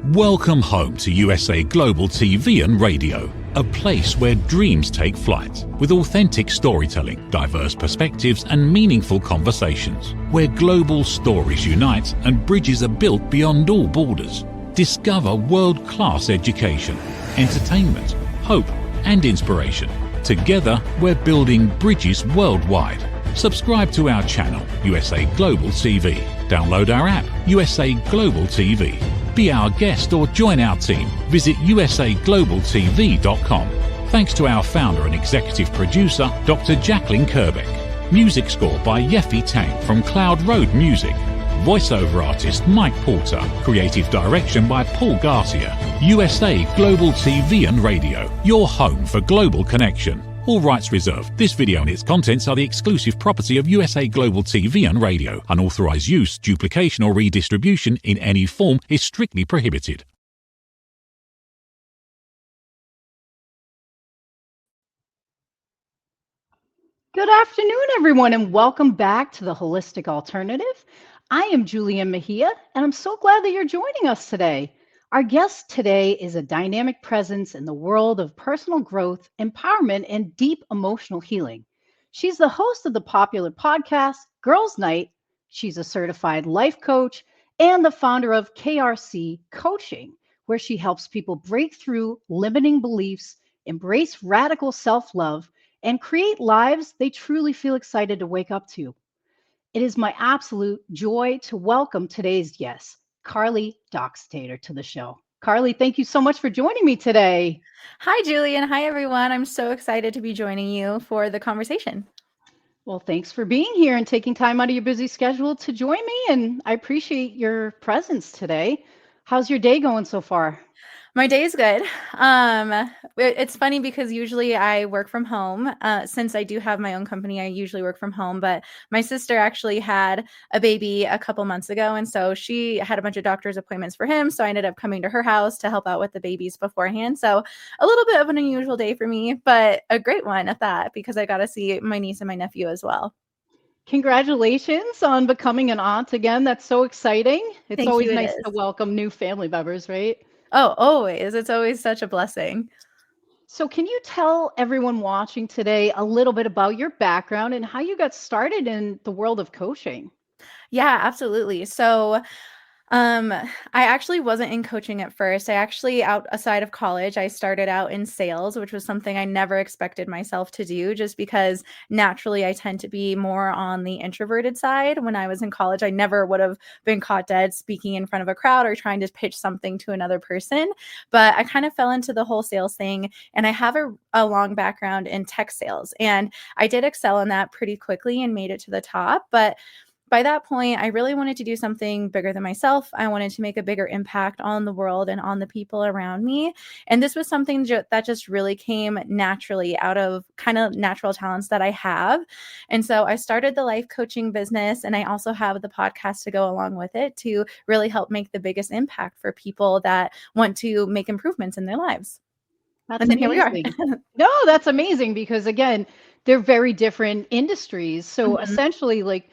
Welcome home to USA Global TV and Radio, a place where dreams take flight, with authentic storytelling, diverse perspectives and meaningful conversations, where global stories unite and bridges are built beyond all borders. Discover world-class education, entertainment, hope and inspiration. Together, we're building bridges worldwide. Subscribe to our channel, USA Global TV. Download our app, USA Global TV. Be our guest or join our team. Visit usaglobaltv.com. Thanks to our founder and executive producer, Dr. Jacalyn Kerbeck. Music score by Yeffy Tang from Cloud Road Music. Voiceover artist Mike Porter. Creative direction by Paul Garcia. USA Global TV and Radio, your home for global connection. All rights reserved. This video and its contents are the exclusive property of USA Global TV and Radio. Unauthorized use, duplication or redistribution in any form is strictly prohibited. Good afternoon, everyone, and welcome back to The Holistic Alternative. I am Julian Mejia, and I'm so glad that you're joining us today. Our guest today is a dynamic presence in the world of personal growth, empowerment, and deep emotional healing. She's the host of the popular podcast, Girls Night. She's a certified life coach and the founder of KRC Coaching, where she helps people break through limiting beliefs, embrace radical self-love, and create lives they truly feel excited to wake up to. It is my absolute joy to welcome today's guest, Carley Doxtator, to the show. Carley, thank you so much for joining me today. Hi, Julian. Hi, everyone. I'm so excited to be joining you for the conversation. Well, thanks for being here and taking time out of your busy schedule to join me, and I appreciate your presence today. How's your day going so far? My day is good. It's funny because usually I work from home. Since I do have my own company, I usually work from home. But my sister actually had a baby a couple months ago. And so she had a bunch of doctor's appointments for him. So I ended up coming to her house to help out with the babies beforehand. So a little bit of an unusual day for me, but a great one at that, because I got to see my niece and my nephew as well. Congratulations on becoming an aunt again. That's so exciting. It's always nice to welcome new family members, right? Oh, always. It's always such a blessing. So can you tell everyone watching today a little bit about your background and how you got started in the world of coaching? Yeah, absolutely. So I actually wasn't in coaching at first. Outside of college, I started out in sales, which was something I never expected myself to do, just because naturally I tend to be more on the introverted side. When I was in college, I never would have been caught dead speaking in front of a crowd or trying to pitch something to another person. But I kind of fell into the whole sales thing, and I have a long background in tech sales, and I did excel in that pretty quickly and made it to the top. But by that point, I really wanted to do something bigger than myself. I wanted to make a bigger impact on the world and on the people around me. And this was something that just really came naturally out of kind of natural talents that I have. And so I started the life coaching business, and I also have the podcast to go along with it to really help make the biggest impact for people that want to make improvements in their lives. That's amazing. Here we are. No, that's amazing, because again, they're very different industries. So essentially, like,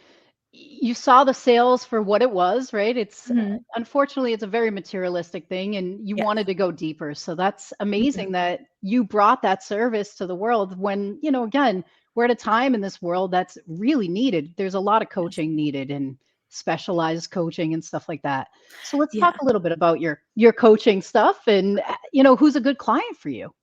you saw the sales for what it was, right? It's unfortunately, it's a very materialistic thing, and you wanted to go deeper. So that's amazing that you brought that service to the world when, again, we're at a time in this world that's really needed. There's a lot of coaching needed and specialized coaching and stuff like that. So let's talk a little bit about your coaching stuff and, who's a good client for you.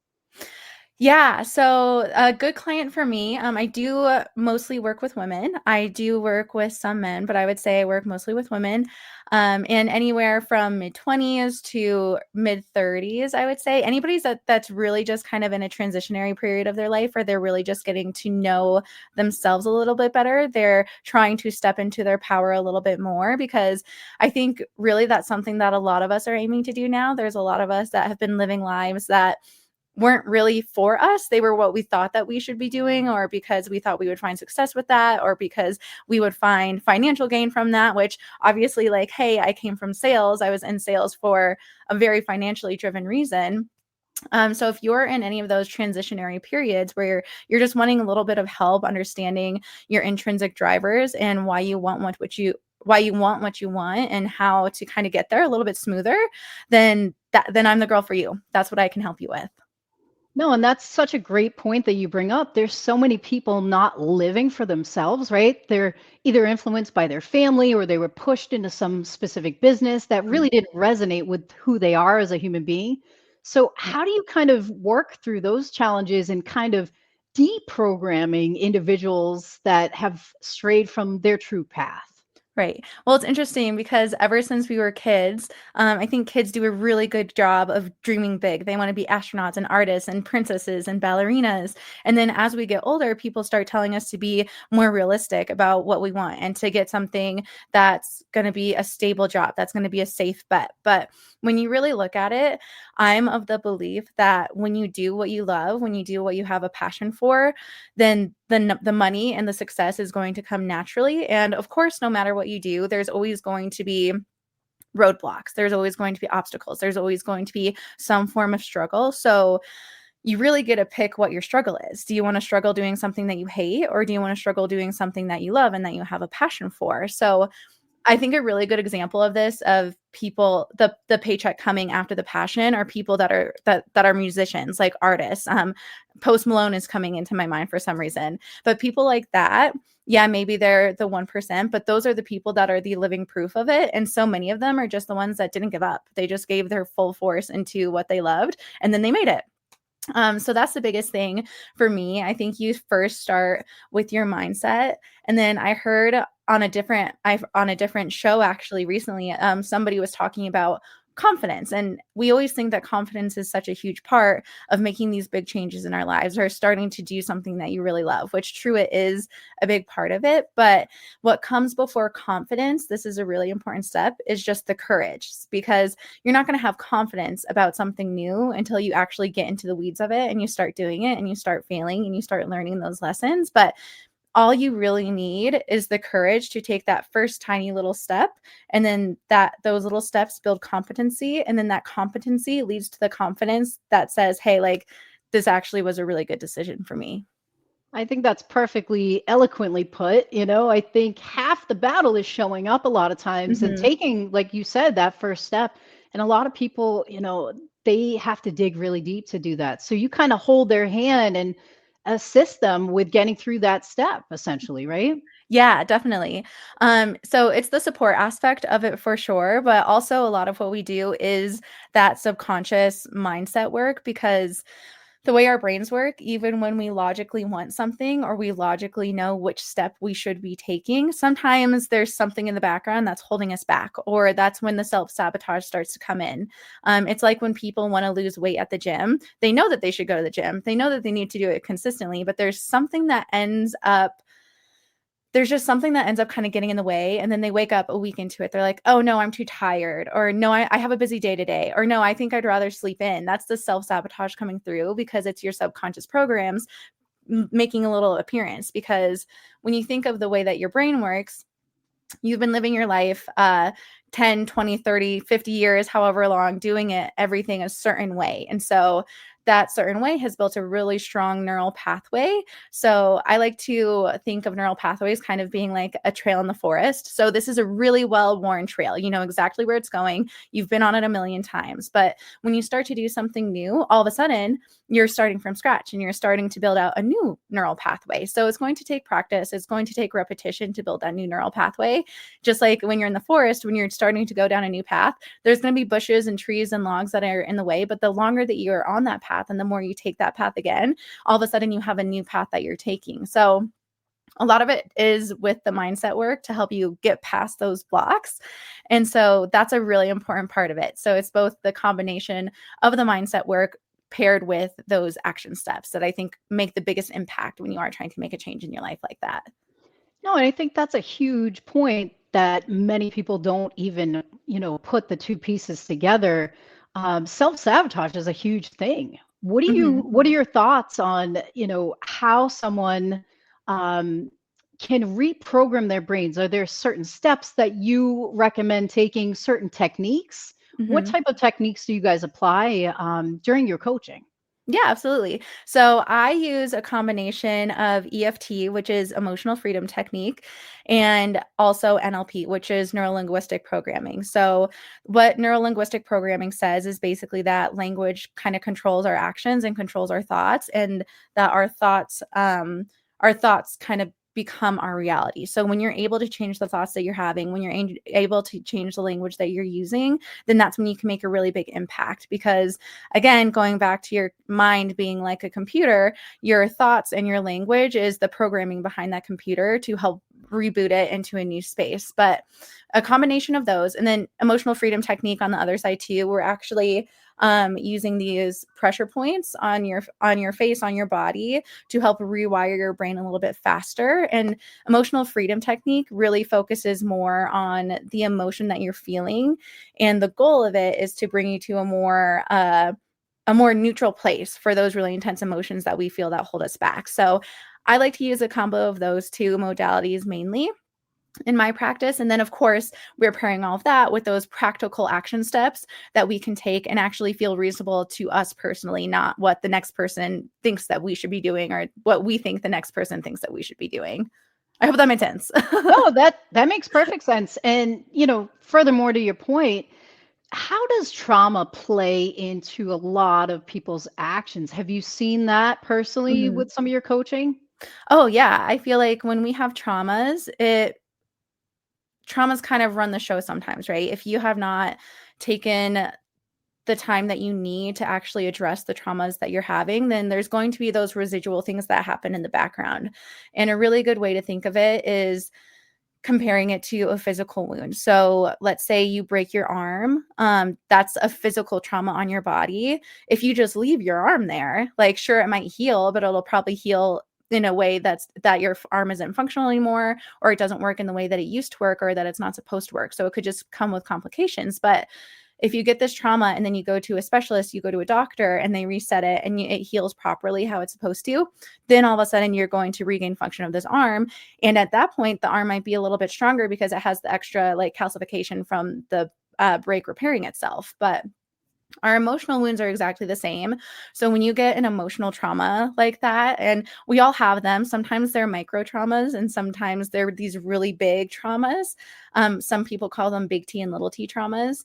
Yeah. So a good client for me, I do mostly work with women. I do work with some men, but I would say I work mostly with women, and anywhere from mid-20s to mid-30s, I would say. Anybody that's really just kind of in a transitionary period of their life, or they're really just getting to know themselves a little bit better. They're trying to step into their power a little bit more, because I think really that's something that a lot of us are aiming to do now. There's a lot of us that have been living lives that weren't really for us. They were what we thought that we should be doing, or because we thought we would find success with that, or because we would find financial gain from that, which obviously, like, hey, I came from sales. I was in sales for a very financially driven reason. So if you're in any of those transitionary periods where you're just wanting a little bit of help understanding your intrinsic drivers and why you want what you you want what you want and how to kind of get there a little bit smoother, then I'm the girl for you. That's what I can help you with. No, and that's such a great point that you bring up. There's so many people not living for themselves, right? They're either influenced by their family or they were pushed into some specific business that really didn't resonate with who they are as a human being. So, how do you kind of work through those challenges and kind of deprogramming individuals that have strayed from their true path? Right. Well, it's interesting because ever since we were kids, I think kids do a really good job of dreaming big. They want to be astronauts and artists and princesses and ballerinas. And then as we get older, people start telling us to be more realistic about what we want and to get something that's going to be a stable job, that's going to be a safe bet. But when you really look at it, I'm of the belief that when you do what you love, when you do what you have a passion for, then the money and the success is going to come naturally. And of course, no matter what you do, there's always going to be roadblocks. There's always going to be obstacles. There's always going to be some form of struggle. So you really get to pick what your struggle is. Do you want to struggle doing something that you hate, or do you want to struggle doing something that you love and that you have a passion for? So I think a really good example of this, of people, the paycheck coming after the passion, are people that are musicians, like artists. Post Malone is coming into my mind for some reason, but people like that, yeah, maybe they're the 1%, but those are the people that are the living proof of it. And so many of them are just the ones that didn't give up. They just gave their full force into what they loved, and then they made it. So that's the biggest thing for me. I think you first start with your mindset. And then I heard on a different show actually recently, somebody was talking about confidence. And we always think that confidence is such a huge part of making these big changes in our lives, or starting to do something that you really love, which true, it is a big part of it. But what comes before confidence, this is a really important step, is just the courage, because you're not going to have confidence about something new until you actually get into the weeds of it and you start doing it and you start failing and you start learning those lessons. But all you really need is the courage to take that first tiny little step, and then those little steps build competency, and then that competency leads to the confidence that says, hey, like, this actually was a really good decision for me. I think that's perfectly eloquently put. I think half the battle is showing up a lot of times and taking, like you said, that first step. And a lot of people, they have to dig really deep to do that. So you kind of hold their hand and assist them with getting through that step, essentially, right? Yeah, definitely. So it's the support aspect of it for sure, but also a lot of what we do is that subconscious mindset work, because the way our brains work, even when we logically want something or we logically know which step we should be taking, sometimes there's something in the background that's holding us back, or that's when the self-sabotage starts to come in. It's like when people want to lose weight at the gym, they know that they should go to the gym. They know that they need to do it consistently, but there's just something that ends up kind of getting in the way. And then they wake up a week into it. They're like, oh no, I'm too tired. Or no, I have a busy day today. Or no, I think I'd rather sleep in. That's the self-sabotage coming through, because it's your subconscious programs making a little appearance. Because when you think of the way that your brain works, you've been living your life 10, 20, 30, 50 years, however long, doing everything a certain way. And so that certain way has built a really strong neural pathway. So I like to think of neural pathways kind of being like a trail in the forest. So this is a really well-worn trail. You know exactly where it's going. You've been on it a million times. But when you start to do something new, all of a sudden you're starting from scratch and you're starting to build out a new neural pathway. So it's going to take practice. It's going to take repetition to build that new neural pathway. Just like when you're in the forest, when you're starting to go down a new path, there's going to be bushes and trees and logs that are in the way. But the longer that you're on that path, and the more you take that path again, all of a sudden you have a new path that you're taking. So a lot of it is with the mindset work to help you get past those blocks. And so that's a really important part of it. So it's both the combination of the mindset work paired with those action steps that I think make the biggest impact when you are trying to make a change in your life like that. No, and I think that's a huge point that many people don't even, put the two pieces together. Self-sabotage is a huge thing. What are your thoughts on, how someone can reprogram their brains? Are there certain steps that you recommend taking, certain techniques? What type of techniques do you guys apply during your coaching? Yeah, absolutely. So I use a combination of EFT, which is emotional freedom technique, and also NLP, which is neuro-linguistic programming. So what neuro-linguistic programming says is basically that language kind of controls our actions and controls our thoughts, and that our thoughts kind of become our reality. So when you're able to change the thoughts that you're having, when you're able to change the language that you're using, then that's when you can make a really big impact. Because again, going back to your mind being like a computer, your thoughts and your language is the programming behind that computer to help reboot it into a new space. But a combination of those, and then emotional freedom technique on the other side too, we're actually using these pressure points on your face, on your body, to help rewire your brain a little bit faster. And emotional freedom technique really focuses more on the emotion that you're feeling, and the goal of it is to bring you to a more neutral place for those really intense emotions that we feel that hold us back. So I like to use a combo of those two modalities mainly in my practice. And then, of course, we're pairing all of that with those practical action steps that we can take and actually feel reasonable to us personally, not what the next person thinks that we should be doing or what we think the next person thinks that we should be doing. I hope that made sense. No, that makes perfect sense. And, furthermore to your point, how does trauma play into a lot of people's actions? Have you seen that personally Mhm. with some of your coaching? Oh, yeah. I feel like when we have traumas kind of run the show sometimes, right? If you have not taken the time that you need to actually address the traumas that you're having, then there's going to be those residual things that happen in the background. And a really good way to think of it is comparing it to a physical wound. So let's say you break your arm, that's a physical trauma on your body. If you just leave your arm there, like sure, it might heal, but it'll probably heal in a way that your arm isn't functional anymore, or it doesn't work in the way that it used to work, or that it's not supposed to work. So it could just come with complications. But if you get this trauma and then you go to a specialist, you go to a doctor and they reset it and it heals properly how it's supposed to, then all of a sudden you're going to regain function of this arm. And at that point, the arm might be a little bit stronger because it has the extra like calcification from the break repairing itself. But our emotional wounds are exactly the same. So when you get an emotional trauma like that, and we all have them, sometimes they're micro traumas and sometimes they're these really big traumas. Some people call them big T and little t traumas.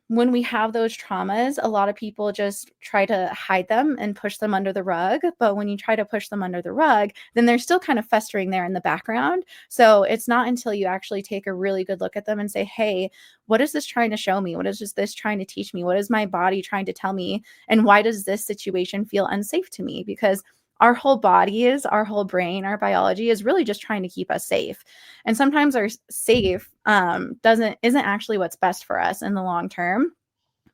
When we have those traumas, a lot of people just try to hide them and push them under the rug. But when you try to push them under the rug, then they're still kind of festering there in the background. So it's not until you actually take a really good look at them and say, hey, what is this trying to show me? What is this trying to teach me? What is my body trying to tell me? And why does this situation feel unsafe to me? Because our whole our whole brain, our biology is really just trying to keep us safe. And sometimes our safe isn't actually what's best for us in the long term,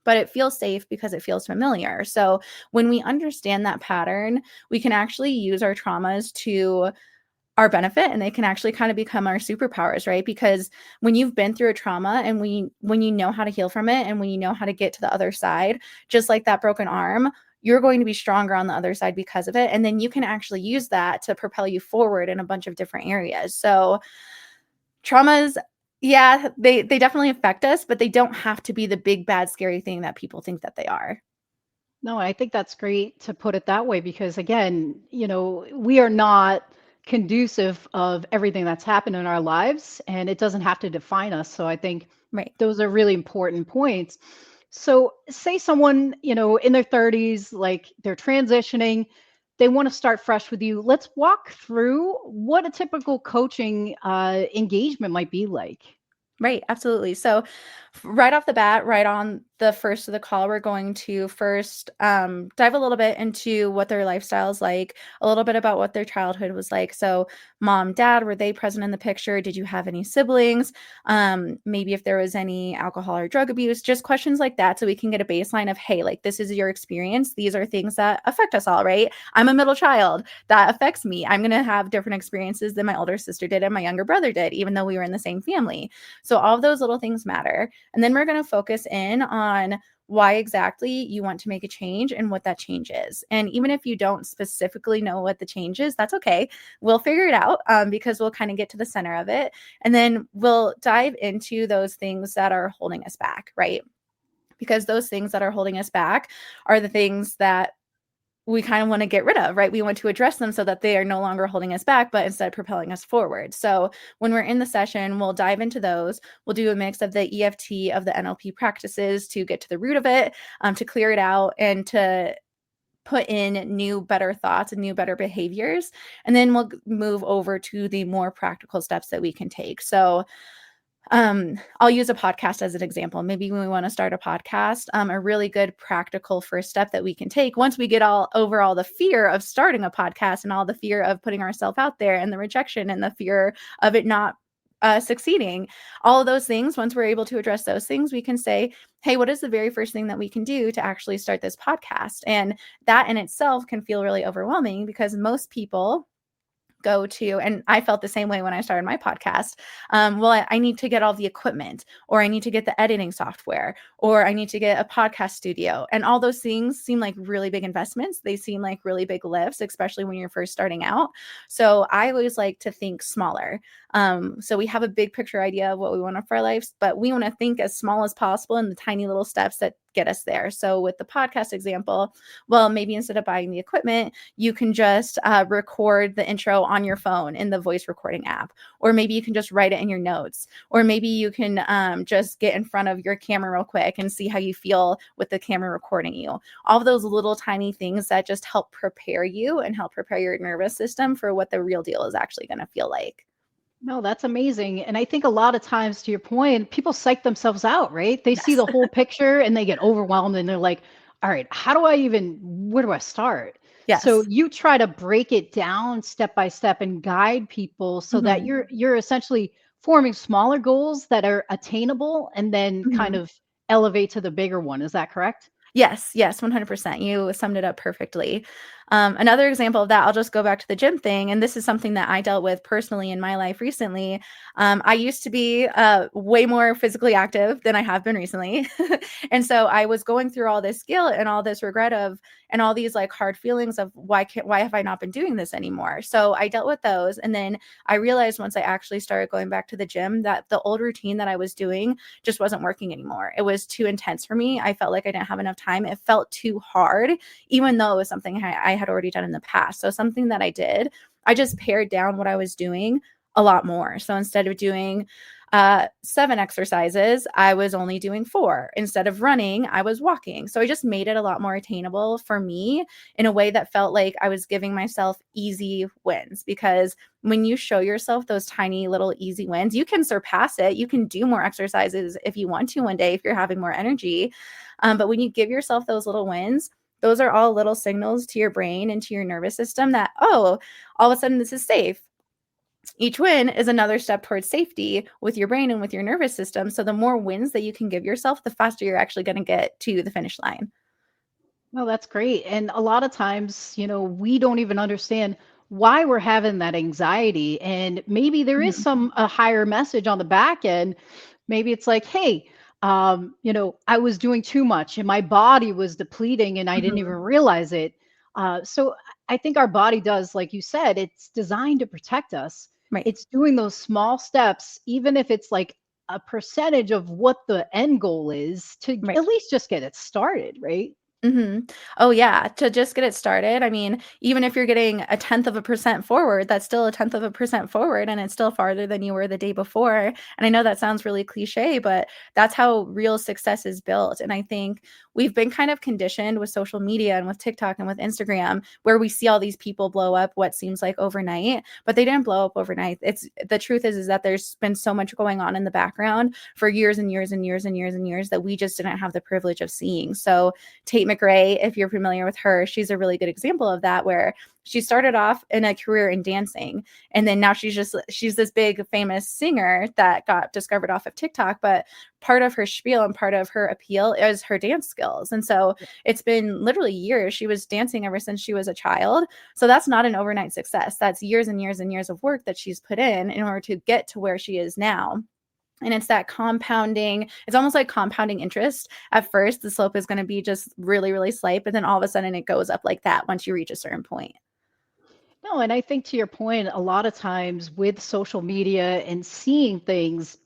but it feels safe because it feels familiar. So when we understand that pattern, we can actually use our traumas to our benefit, and they can actually kind of become our superpowers, right? Because when you've been through a trauma and when you know how to heal from it and when you know how to get to the other side, just like that broken arm, you're going to be stronger on the other side because of it. And then you can actually use that to propel you forward in a bunch of different areas. So traumas, yeah, they definitely affect us, but they don't have to be the big, bad, scary thing that people think that they are. No, I think that's great to put it that way because again, we are not conducive of everything that's happened in our lives and it doesn't have to define us. So I think Right. those are really important points. So say someone, in their 30s, like they're transitioning, they want to start fresh with you. Let's walk through what a typical coaching engagement might be like. Right, absolutely. So, right off the bat, right on the first of the call, we're going to first dive a little bit into what their lifestyle is like, a little bit about what their childhood was like. So, mom, dad, were they present in the picture? Did you have any siblings? Maybe if there was any alcohol or drug abuse, just questions like that. So we can get a baseline of, hey, like this is your experience. These are things that affect us all, right? I'm a middle child. That affects me. I'm going to have different experiences than my older sister did and my younger brother did, even though we were in the same family. So all of those little things matter. And then we're going to focus in on why exactly you want to make a change and what that change is. And even if you don't specifically know what the change is, that's okay. We'll figure it out because we'll kind of get to the center of it. And then we'll dive into those things that are holding us back, right? because those things that are holding us back are the things that we kind of want to get rid of, right? We want to address them so that they are no longer holding us back, but instead propelling us forward. So when we're in the session, we'll dive into those. We'll do a mix of the EFT, of the NLP practices to get to the root of it, to clear it out and to put in new, better thoughts and new, better behaviors. And then we'll move over to the more practical steps that we can take. So I'll use a podcast as an example. Maybe when we want to start a podcast, a really good practical first step that we can take once we get all the fear of starting a podcast and all the fear of putting ourselves out there and the rejection and the fear of it not succeeding, all of those things, once we're able to address those things, we can say, hey, what is the very first thing that we can do to actually start this podcast? And that in itself can feel really overwhelming because most people go to, and I felt the same way when I started my podcast. I need to get all the equipment, or I need to get the editing software, or I need to get a podcast studio. And all those things seem like really big investments. They seem like really big lifts, especially when you're first starting out. So I always like to think smaller. So we have a big picture idea of what we want for our lives, but we want to think as small as possible in the tiny little steps that get us there. So with the podcast example, well, maybe instead of buying the equipment, you can just record the intro on your phone in the voice recording app, or maybe you can just write it in your notes, or maybe you can just get in front of your camera real quick and see how you feel with the camera recording you. All of those little tiny things that just help prepare you and help prepare your nervous system for what the real deal is actually going to feel like. No, that's amazing. And I think a lot of times, to your point, people psych themselves out, right? They see Yes. the whole picture and they get overwhelmed and they're like, all right, where do I start? So Yes. you try to break it down step by step and guide people so that Mhm. you're essentially forming smaller goals that are attainable and then kind Mhm. of elevate to the bigger one. Is that correct? Yes, 100%. You summed it up perfectly. Another example of that, I'll just go back to the gym thing. And this is something that I dealt with personally in my life recently. I used to be way more physically active than I have been recently. And so I was going through all this guilt and all this regret and all these like hard feelings of why have I not been doing this anymore? So I dealt with those. And then I realized once I actually started going back to the gym that the old routine that I was doing just wasn't working anymore. It was too intense for me. I felt like I didn't have enough time. It felt too hard, even though it was something I had already done in the past. So something that I did, I just pared down what I was doing a lot more. So instead of doing 7 exercises, I was only doing 4. Instead of running, I was walking. So I just made it a lot more attainable for me in a way that felt like I was giving myself easy wins. Because when you show yourself those tiny little easy wins, you can surpass it. You can do more exercises if you want to one day, if you're having more energy. But when you give yourself those little wins, those are all little signals to your brain and to your nervous system that, oh, all of a sudden this is safe. Each win is another step towards safety with your brain and with your nervous system. So the more wins that you can give yourself, the faster you're actually going to get to the finish line. No, that's great. And a lot of times, we don't even understand why we're having that anxiety. And maybe there is Mhm. a higher message on the back end. Maybe it's like, hey, I was doing too much and my body was depleting and I didn't even Mhm. realize it. So I think our body does, like you said, it's designed to protect us. Right. It's doing those small steps, even if it's like a percentage of what the end goal is, to Right. at least just get it started, right? Mhm. Oh, yeah, to just get it started, I mean, even if you're getting 0.1% forward, that's still 0.1% forward, and it's still farther than you were the day before, and I know that sounds really cliché, but that's how real success is built, and I think we've been kind of conditioned with social media and with TikTok and with Instagram, where we see all these people blow up what seems like overnight, but they didn't blow up overnight. It's the truth is that there's been so much going on in the background for years and years and years and years and years that we just didn't have the privilege of seeing. So Tate McRae, if you're familiar with her, she's a really good example of that, where she started off in a career in dancing. And then now she's this big famous singer that got discovered off of TikTok. But part of her spiel and part of her appeal is her dance skills. And so it's been literally years. She was dancing ever since she was a child. So that's not an overnight success. That's years and years and years of work that she's put in order to get to where she is now. And it's that compounding, it's almost like compounding interest. At first, the slope is going to be just really, really slight, but then all of a sudden it goes up like that once you reach a certain point. No, and I think to your point, a lot of times with social media and seeing things,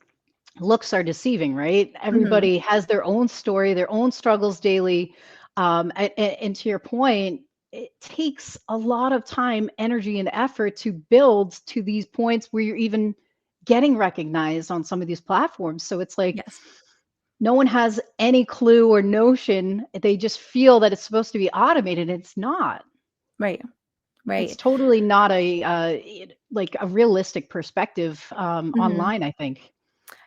looks are deceiving, right? Mhm. Everybody has their own story, their own struggles daily. And to your point, it takes a lot of time, energy, and effort to build to these points where you're even getting recognized on some of these platforms. So it's like Yes. no one has any clue or notion. They just feel that it's supposed to be automated. It's not. Right. It's Right. totally not like a realistic perspective Mhm. online, I think.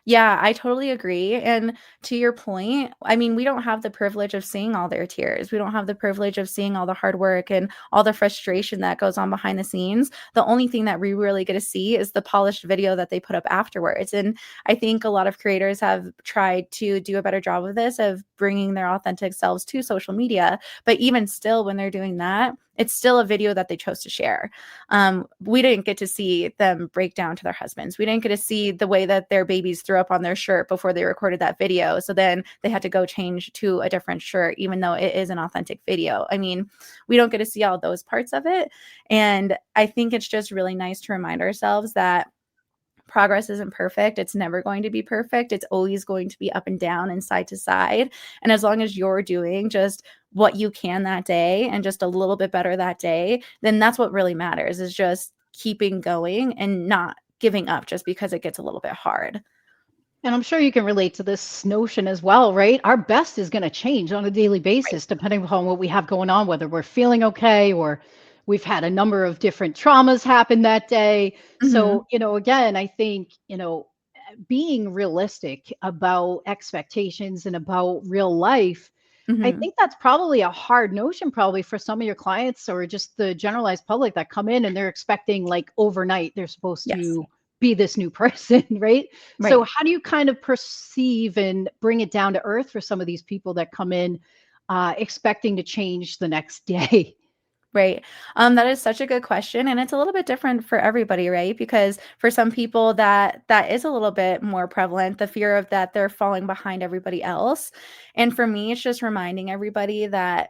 Yeah, I totally agree. And to your point, I mean, we don't have the privilege of seeing all their tears. We don't have the privilege of seeing all the hard work and all the frustration that goes on behind the scenes. The only thing that we really get to see is the polished video that they put up afterwards. And I think a lot of creators have tried to do a better job of this, of bringing their authentic selves to social media. But even still, when they're doing that, it's still a video that they chose to share. We didn't get to see them break down to their husbands. We didn't get to see the way that their babies threw up on their shirt before they recorded that video. So then they had to go change to a different shirt, even though it is an authentic video. I mean, we don't get to see all those parts of it. And I think it's just really nice to remind ourselves that progress isn't perfect. It's never going to be perfect. It's always going to be up and down and side to side. And as long as you're doing just what you can that day and just a little bit better that day, then that's what really matters, is just keeping going and not giving up just because it gets a little bit hard. And I'm sure you can relate to this notion as well, right? Our best is going to change on a daily Right. basis, depending upon what we have going on, whether we're feeling okay or we've had a number of different traumas happen that day. Mhm. So, again, I think, being realistic about expectations and about real life, I Mhm. think that's probably a hard notion, probably for some of your clients or just the generalized public that come in and they're expecting like overnight they're supposed Yes. to be this new person, right? So, Right. how do you kind of perceive and bring it down to earth for some of these people that come in expecting to change the next day? Right. That is such a good question, and it's a little bit different for everybody, right? Because for some people that is a little bit more prevalent, the fear of that they're falling behind everybody else. And for me, it's just reminding everybody that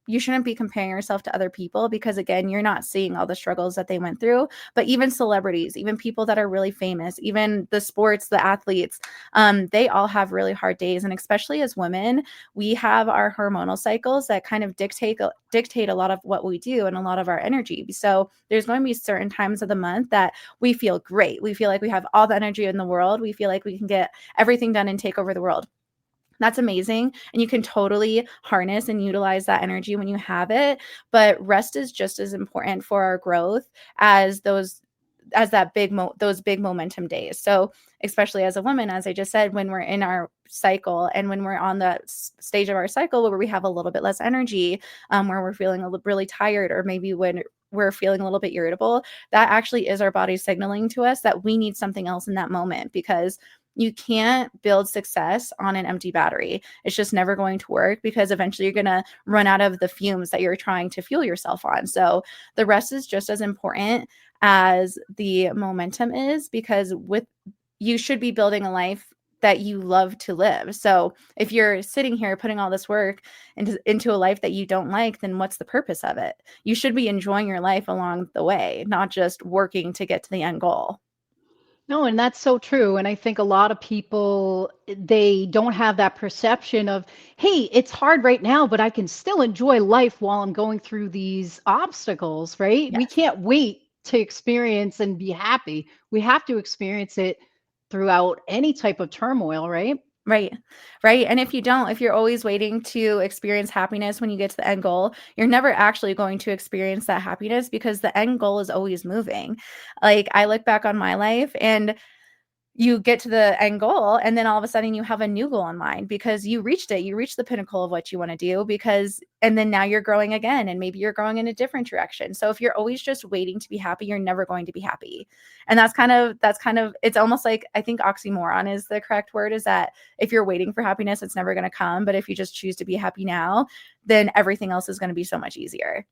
you shouldn't be comparing yourself to other people, because again, you're not seeing all the struggles that they went through. But even celebrities, even people that are really famous, even the sports, the athletes, they all have really hard days. And especially as women, we have our hormonal cycles that kind of dictate a lot of what we do and a lot of our energy. So there's going to be certain times of the month that we feel great, we feel like we have all the energy in the world, we feel like we can get everything done and take over the world. That's amazing. And you can totally harness and utilize that energy when you have it. But rest is just as important for our growth as those big momentum days. So especially as a woman, as I just said, when we're in our cycle and when we're on the stage of our cycle where we have a little bit less energy, where we're feeling really tired, or maybe when we're feeling a little bit irritable, that actually is our body signaling to us that we need something else in that moment, because you can't build success on an empty battery. It's just never going to work, because eventually you're going to run out of the fumes that you're trying to fuel yourself on. So the rest is just as important as the momentum is, because with you should be building a life that you love to live. So if you're sitting here putting all this work into a life that you don't like, then what's the purpose of it? You should be enjoying your life along the way, not just working to get to the end goal. No, and that's so true. And I think a lot of people, they don't have that perception of, hey, it's hard right now, but I can still enjoy life while I'm going through these obstacles, right? We Yes. can't wait to experience and be happy. We have to experience it throughout any type of turmoil, right? Right. Right. And if you don't, if you're always waiting to experience happiness when you get to the end goal, you're never actually going to experience that happiness, because the end goal is always moving. Like, I look back on my life, and you get to the end goal, and then all of a sudden you have a new goal in mind, because you reached it, you reached the pinnacle of what you want to do, and then now you're growing again, and maybe you're growing in a different direction. So if you're always just waiting to be happy, you're never going to be happy. And that's kind of it's almost like, I think oxymoron is the correct word, is that if you're waiting for happiness, it's never going to come. But if you just choose to be happy now, then everything else is going to be so much easier.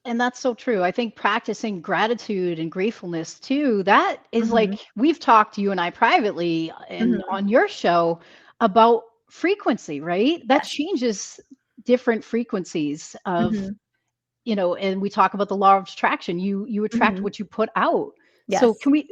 And that's so true. I think practicing gratitude and gratefulness too, that is like Mhm. we've talked, you and I privately and Mhm. on your show about frequency, right? That Yes. changes different frequencies of, Mhm. and we talk about the law of attraction. You attract Mhm. what you put out. So Yes. can we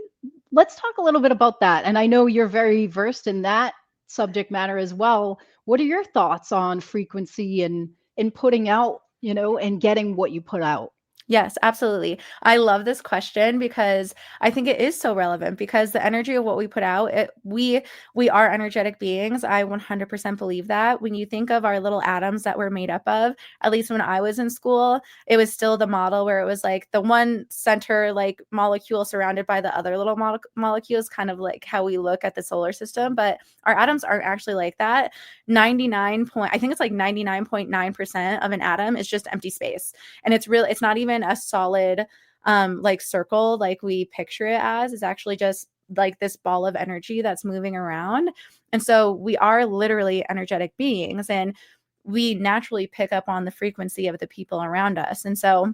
let's talk a little bit about that. And I know you're very versed in that subject matter as well. What are your thoughts on frequency and putting out, and getting what you put out? Yes, absolutely. I love this question because I think it is so relevant because the energy of what we put out, we are energetic beings. I 100% believe that. When you think of our little atoms that we're made up of, at least when I was in school, it was still the model where it was like the one center like molecule surrounded by the other little molecules, kind of like how we look at the solar system, but our atoms aren't actually like that. I think it's like 99.9% of an atom is just empty space. And it's not even a solid like circle like we picture it as. It's actually just like this ball of energy that's moving around. And so we are literally energetic beings, and we naturally pick up on the frequency of the people around us. And so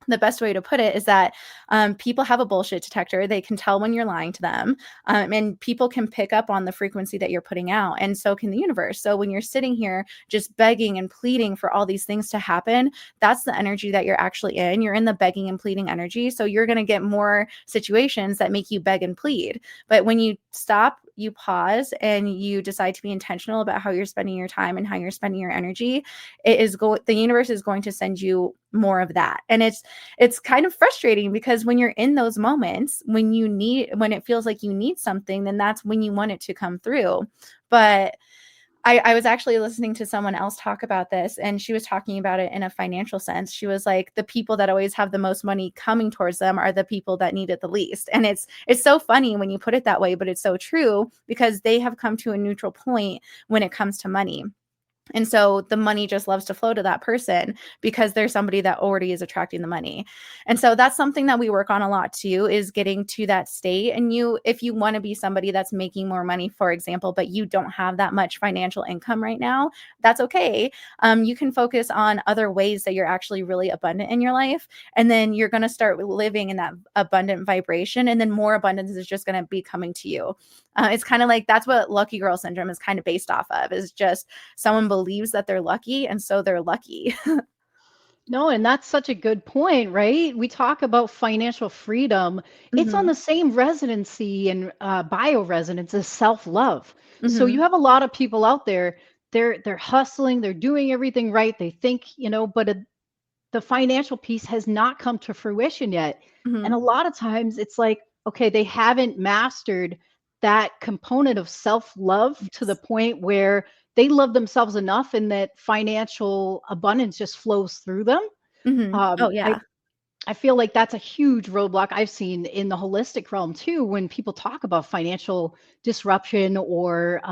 the best way to put it is that people have a bullshit detector. They can tell when you're lying to them, and people can pick up on the frequency that you're putting out, and so can the universe. So when you're sitting here just begging and pleading for all these things to happen, that's the energy that you're actually in. You're in the begging and pleading energy. So you're going to get more situations that make you beg and plead. But when you stop, you pause, and you decide to be intentional about how you're spending your time and how you're spending your energy, the universe is going to send you more of that. And it's kind of frustrating because when you're in those moments, when it feels like you need something, then that's when you want it to come through. But I was actually listening to someone else talk about this, and she was talking about it in a financial sense. She was like, the people that always have the most money coming towards them are the people that need it the least. And it's so funny when you put it that way, but it's so true because they have come to a neutral point when it comes to money. And so the money just loves to flow to that person because there's somebody that already is attracting the money. And so that's something that we work on a lot too, is getting to that state. And if you want to be somebody that's making more money, for example, but you don't have that much financial income right now, that's okay. You can focus on other ways that you're actually really abundant in your life. And then you're going to start living in that abundant vibration. And then more abundance is just going to be coming to you. It's kind of like, that's what lucky girl syndrome is kind of based off of, is just someone believes that they're lucky, and so they're lucky. No, and that's such a good point, right? We talk about financial freedom. It's on Mm-hmm. the same residency and bioresonance as self-love. So Mm-hmm. you have a lot of people out there, they're hustling, they're doing everything right. They think, but the financial piece has not come to fruition yet. Mm-hmm. And a lot of times it's like, okay, they haven't mastered that component of self-love to the Yes. point where they love themselves enough and that financial abundance just flows through them. Mm-hmm. Oh, I yeah. I feel like that's a huge roadblock I've seen in the holistic realm too, when people talk about financial disruption or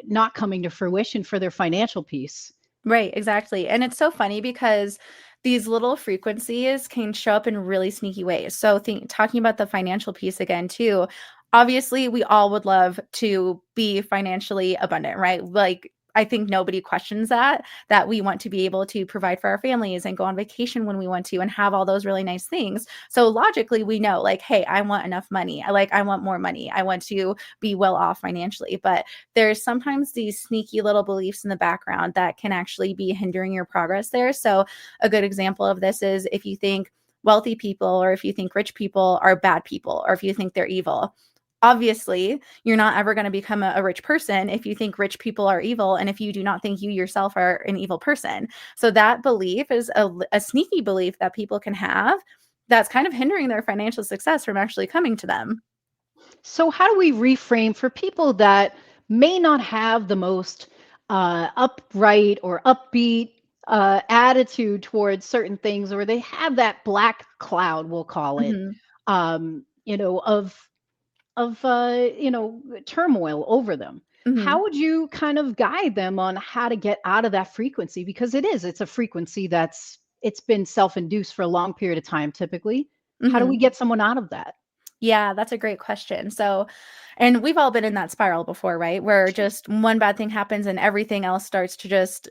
not coming to fruition for their financial piece. Right, exactly. And it's so funny because these little frequencies can show up in really sneaky ways. So talking about the financial piece again too, obviously we all would love to be financially abundant, right? Like I think nobody questions that we want to be able to provide for our families and go on vacation when we want to and have all those really nice things. So logically we know like, hey, I want enough money. I want more money. I want to be well off financially. But there's sometimes these sneaky little beliefs in the background that can actually be hindering your progress there. So a good example of this is if you think wealthy people or if you think rich people are bad people or if you think they're evil. Obviously, you're not ever going to become a rich person if you think rich people are evil and if you do not think you yourself are an evil person. So that belief is a sneaky belief that people can have that's kind of hindering their financial success from actually coming to them. So, how do we reframe for people that may not have the most upright or upbeat attitude towards certain things, or they have that black cloud, we'll call it, Mhm. um, you know, of turmoil over them? How Mhm. would you kind of guide them on how to get out of that frequency? Because it's a frequency it's been self-induced for a long period of time, typically. How do we Mhm. get someone out of that? Yeah, that's a great question. So, and we've all been in that spiral before, right? Where just one bad thing happens and everything else starts to just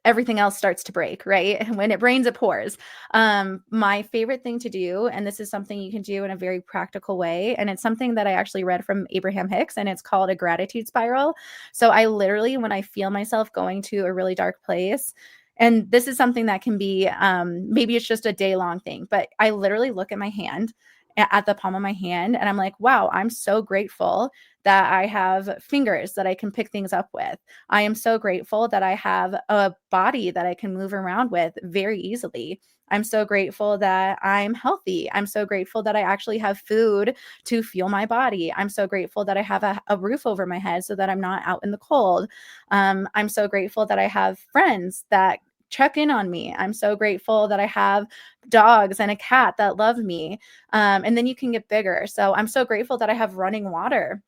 everything else starts to break, right? When it rains, it pours. My favorite thing to do, and this is something you can do in a very practical way, and it's something that I actually read from Abraham Hicks, and it's called a gratitude spiral. So I literally, when I feel myself going to a really dark place, and this is something that can be maybe it's just a day long thing, but I literally look at my hand at the palm of my hand. And I'm like, wow, I'm so grateful that I have fingers that I can pick things up with. I am so grateful that I have a body that I can move around with very easily. I'm so grateful that I'm healthy. I'm so grateful that I actually have food to fuel my body. I'm so grateful that I have a roof over my head so that I'm not out in the cold. I'm so grateful that I have friends that check in on me. I'm so grateful that I have dogs and a cat that love me. And then you can get bigger. So I'm so grateful that I have running water.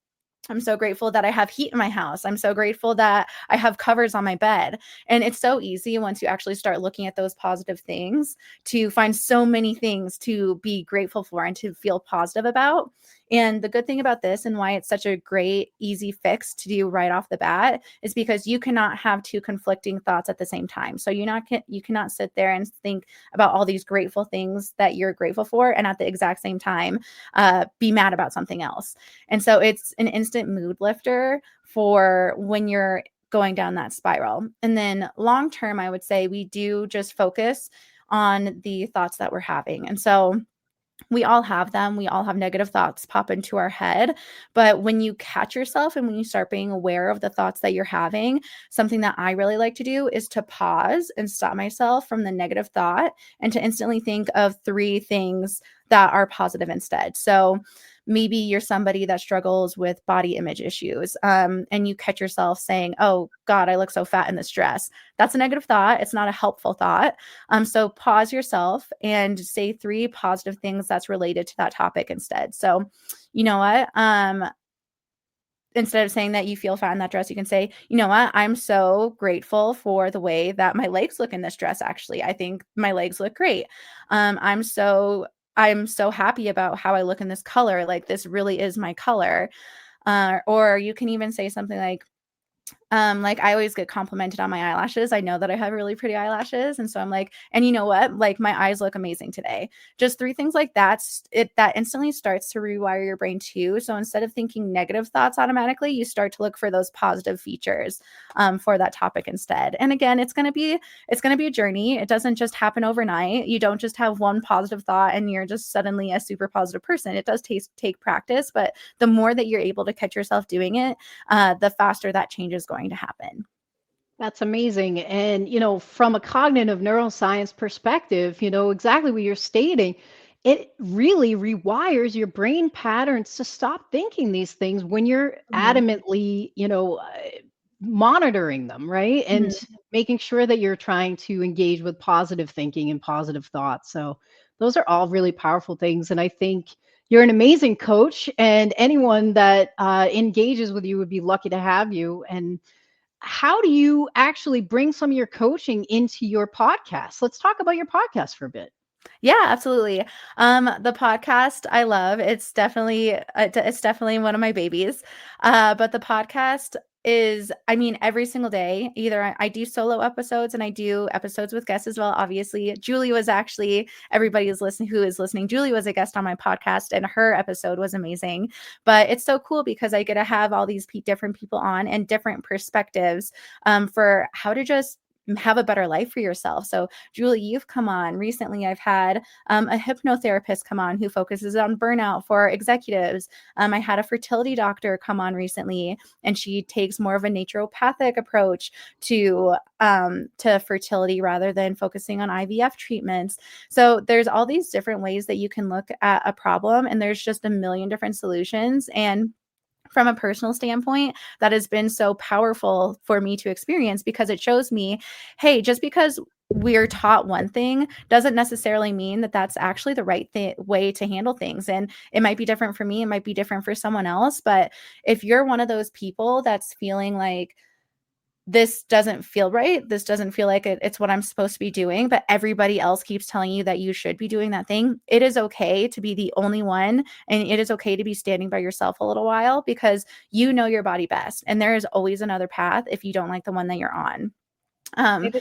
I'm so grateful that I have heat in my house. I'm so grateful that I have covers on my bed. And it's so easy once you actually start looking at those positive things to find so many things to be grateful for and to feel positive about. And the good thing about this and why it's such a great, easy fix to do right off the bat is because you cannot have two conflicting thoughts at the same time. So you cannot sit there and think about all these grateful things that you're grateful for and at the exact same time be mad about something else. And so it's an instant mood lifter for when you're going down that spiral. And then long term, I would say we do just focus on the thoughts that we're having. And so we all have them. We all have negative thoughts pop into our head. But when you catch yourself and when you start being aware of the thoughts that you're having, something that I really like to do is to pause and stop myself from the negative thought and to instantly think of 3 things that are positive instead. So maybe you're somebody that struggles with body image issues and you catch yourself saying, oh God, I look so fat in this dress. That's a negative thought. It's not a helpful thought. So pause yourself and say 3 positive things that's related to that topic instead. So you know what? Instead of saying that you feel fat in that dress, you can say, you know what? I'm so grateful for the way that my legs look in this dress. Actually, I think my legs look great. I'm so happy about how I look in this color. Like this really is my color. Or you can even say something like I always get complimented on my eyelashes. I know that I have really pretty eyelashes. And so I'm like, and you know what? Like my eyes look amazing today. Just 3 things like that. That instantly starts to rewire your brain too. So instead of thinking negative thoughts automatically, you start to look for those positive features for that topic instead. And again, it's going to be a journey. It doesn't just happen overnight. You don't just have one positive thought and you're just suddenly a super positive person. It does take practice, but the more that you're able to catch yourself doing it, the faster that change is going to happen. That's amazing. And, from a cognitive neuroscience perspective, exactly what you're stating, it really rewires your brain patterns to stop thinking these things when you're Mhm. adamantly, monitoring them, right? And Mhm. making sure that you're trying to engage with positive thinking and positive thoughts. So those are all really powerful things. And I think you're an amazing coach, and anyone that engages with you would be lucky to have you. And how do you actually bring some of your coaching into your podcast? Let's talk about your podcast for a bit. Yeah, absolutely. The podcast I love. It's definitely one of my babies. But the podcast is, I mean, every single day, either I do solo episodes and I do episodes with guests as well. Obviously, Julie was actually everybody is listening who is listening. Julie was a guest on my podcast and her episode was amazing. But it's so cool because I get to have all these different people on and different perspectives for how to just have a better life for yourself. So Julie, you've come on recently. I've had a hypnotherapist come on who focuses on burnout for executives. I had a fertility doctor come on recently, and she takes more of a naturopathic approach to fertility rather than focusing on IVF treatments. So there's all these different ways that you can look at a problem, and there's just a million different solutions. And from a personal standpoint, that has been so powerful for me to experience because it shows me, hey, just because we're taught one thing doesn't necessarily mean that that's actually the right way to handle things. And it might be different for me, it might be different for someone else. But if you're one of those people that's feeling like, this doesn't feel right. This doesn't feel like it's what I'm supposed to be doing, but everybody else keeps telling you that you should be doing that thing. It is okay to be the only one, and it is okay to be standing by yourself a little while because you know your body best. And there is always another path if you don't like the one that you're on. Um, No,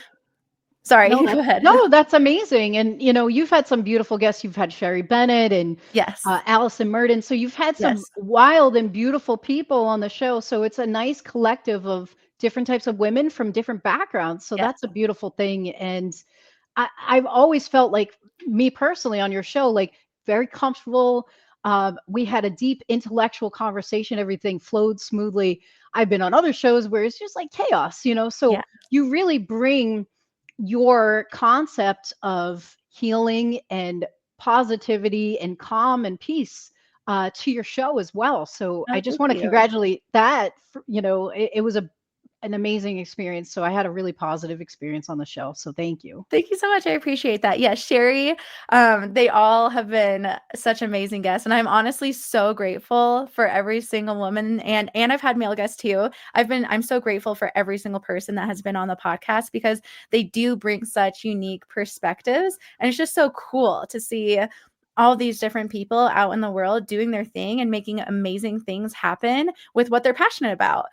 sorry, go ahead. that's amazing. And you've had some beautiful guests. You've had Sherry Bennett and Yes. Allison Murden. So you've had some Yes. wild and beautiful people on the show. So it's a nice collective of different types of women from different backgrounds. So Yeah. that's a beautiful thing. And I've always felt like, me personally on your show, like very comfortable. We had a deep intellectual conversation. Everything flowed smoothly. I've been on other shows where it's just like chaos, so Yeah. you really bring your concept of healing and positivity and calm and peace to your show as well. So Oh, I just thank want to you. congratulate that. It was an amazing experience. So I had a really positive experience on the show. So thank you. Thank you so much. I appreciate that. Yeah, Sherry, they all have been such amazing guests, and I'm honestly so grateful for every single woman, and I've had male guests too. I'm so grateful for every single person that has been on the podcast because they do bring such unique perspectives, and it's just so cool to see all these different people out in the world doing their thing and making amazing things happen with what they're passionate about.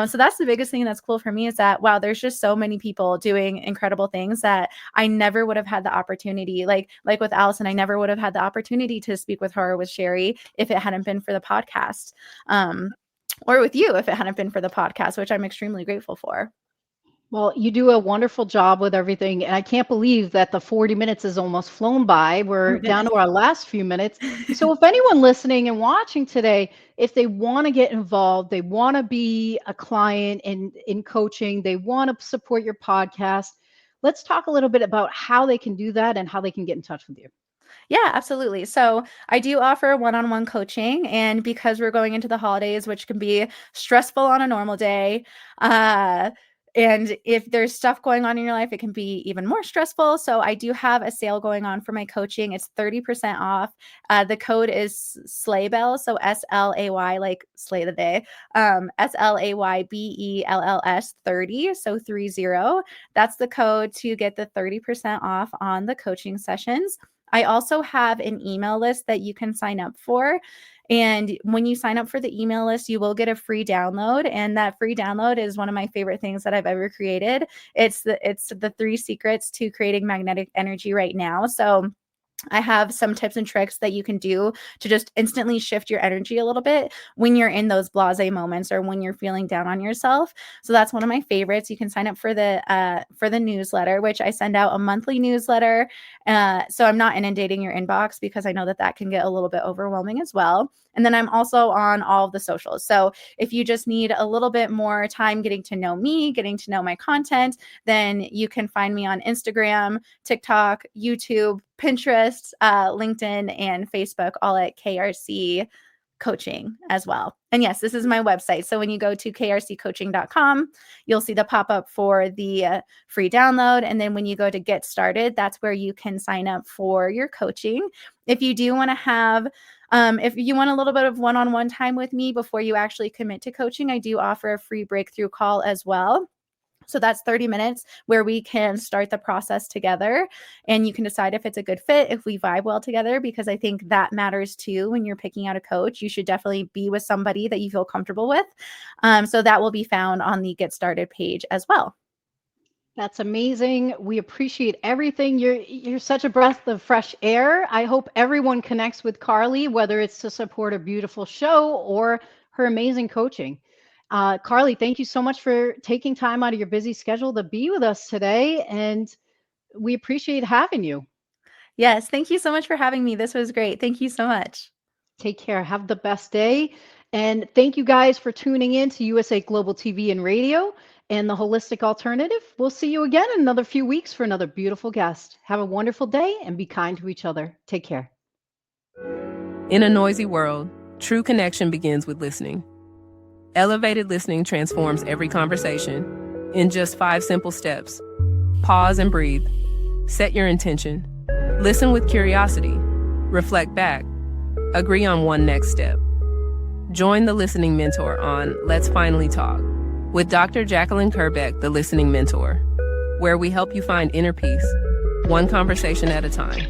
So that's the biggest thing that's cool for me is that, wow, there's just so many people doing incredible things that I never would have had the opportunity. Like with Allison, I never would have had the opportunity to speak with her or with Sherry if it hadn't been for the podcast. Or with you if it hadn't been for the podcast, which I'm extremely grateful for. Well, you do a wonderful job with everything. And I can't believe that the 40 minutes has almost flown by. Oh We're my down goodness. to our last few minutes. So if anyone listening and watching today, if they want to get involved, they want to be a client in coaching, they want to support your podcast, let's talk a little bit about how they can do that and how they can get in touch with you. Yeah, absolutely. So I do offer one-on-one coaching, and because we're going into the holidays, which can be stressful on a normal day, and if there's stuff going on in your life, it can be even more stressful. So I do have a sale going on for my coaching. It's 30% off. The code is Slaybell, so SLAY, like slay the day. SLAYBELLS 30, so 30. That's the code to get the 30% off on the coaching sessions. I also have an email list that you can sign up for. And when you sign up for the email list, you will get a free download. And that free download is one of my favorite things that I've ever created. It's the 3 secrets to creating magnetic energy right now. So I have some tips and tricks that you can do to just instantly shift your energy a little bit when you're in those blasé moments or when you're feeling down on yourself. So that's one of my favorites. You can sign up for the newsletter, which I send out a monthly newsletter. So I'm not inundating your inbox because I know that can get a little bit overwhelming as well. And then I'm also on all of the socials. So if you just need a little bit more time getting to know me, getting to know my content, then you can find me on Instagram, TikTok, YouTube, Pinterest, LinkedIn, and Facebook, all at KRC Coaching as well. And yes, this is my website. So when you go to krccoaching.com, you'll see the pop-up for the free download. And then when you go to get started, that's where you can sign up for your coaching. If you do want to have if you want a little bit of one-on-one time with me before you actually commit to coaching, I do offer a free breakthrough call as well. So that's 30 minutes where we can start the process together and you can decide if it's a good fit, if we vibe well together, because I think that matters too. When you're picking out a coach, you should definitely be with somebody that you feel comfortable with. So that will be found on the Get Started page as well. That's amazing. We appreciate everything. You're such a breath of fresh air. I hope everyone connects with Carley, whether it's to support a beautiful show or her amazing coaching. Carley, thank you so much for taking time out of your busy schedule to be with us today, and we appreciate having you. Yes, thank you so much for having me. This was great. Thank you so much. Take care. Have the best day. And thank you guys for tuning in to USA Global TV and Radio and the Holistic Alternative. We'll see you again in another few weeks for another beautiful guest. Have a wonderful day and be kind to each other. Take care. In a noisy world, true connection begins with listening. Elevated listening transforms every conversation in just 5 simple steps. Pause and breathe. Set your intention. Listen with curiosity. Reflect back. Agree on one next step. Join the Listening Mentor on Let's Finally Talk with Dr. Jacalyn Kerbeck, the Listening Mentor, where we help you find inner peace, one conversation at a time.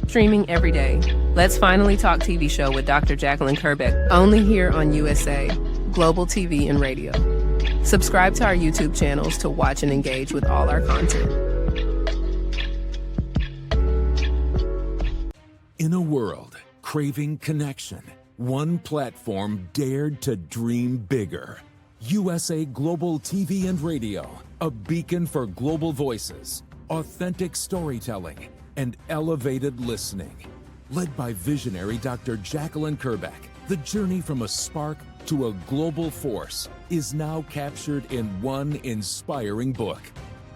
Streaming every day, Let's Finally Talk TV show with Dr. Jacalyn Kerbeck, only here on USA Global TV and Radio. Subscribe to our YouTube channels to watch and engage with all our content. In a world craving connection, one platform dared to dream bigger. USA Global TV and Radio, a beacon for global voices, authentic storytelling, and elevated listening. Led by visionary Dr. Jacalyn Kerbeck, the journey from a spark to a global force is now captured in one inspiring book.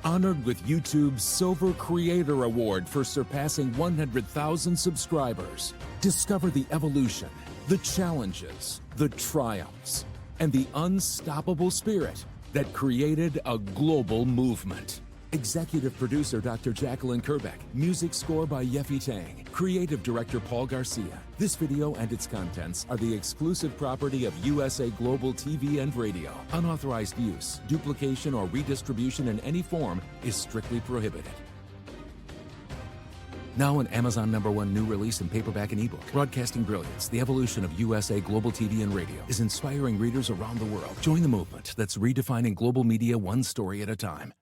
Honored with YouTube's Silver Creator Award for surpassing 100,000 subscribers, discover the evolution, the challenges, the triumphs, and the unstoppable spirit that created a global movement. Executive producer Dr. Jacalyn Kerbeck, music score by Yeffy Tang, creative director Paul Garcia. This video and its contents are the exclusive property of USA Global TV and Radio. Unauthorized use, duplication, or redistribution in any form is strictly prohibited. Now an Amazon #1 new release in paperback and ebook. Broadcasting Brilliance, the evolution of USA Global TV and Radio, is inspiring readers around the world. Join the movement that's redefining global media one story at a time.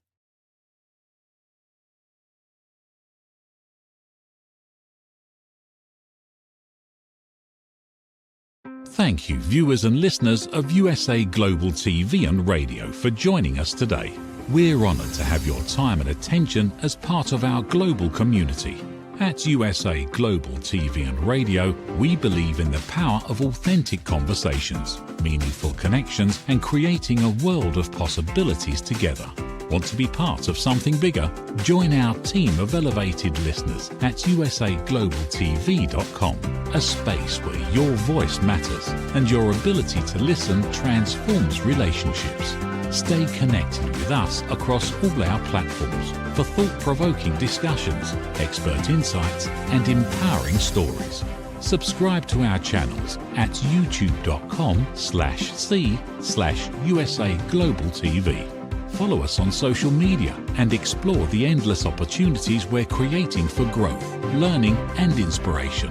Thank you, viewers and listeners of USA Global TV and Radio, for joining us today. We're honoured to have your time and attention as part of our global community. At USA Global TV and Radio, we believe in the power of authentic conversations, meaningful connections, and creating a world of possibilities together. Want to be part of something bigger? Join our team of elevated listeners at usaglobaltv.com, a space where your voice matters and your ability to listen transforms relationships. Stay connected with us across all our platforms for thought-provoking discussions, expert insights, and empowering stories. Subscribe to our channels at youtube.com/c/USA Global TV. Follow us on social media and explore the endless opportunities we're creating for growth, learning, and inspiration.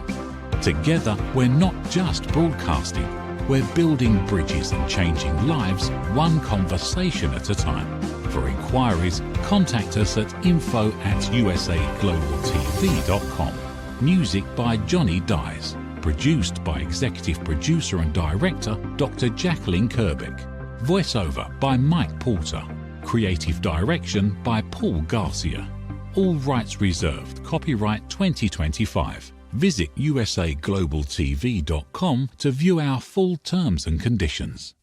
Together, we're not just broadcasting, we're building bridges and changing lives one conversation at a time. For inquiries, contact us at info@usaglobaltv.com. Music by Johnny Dies. Produced by executive producer and director Dr. Jacalyn Kerbeck. Voiceover by Mike Porter. Creative direction by Paul Garcia. All rights reserved. Copyright 2025. Visit usaglobaltv.com to view our full terms and conditions.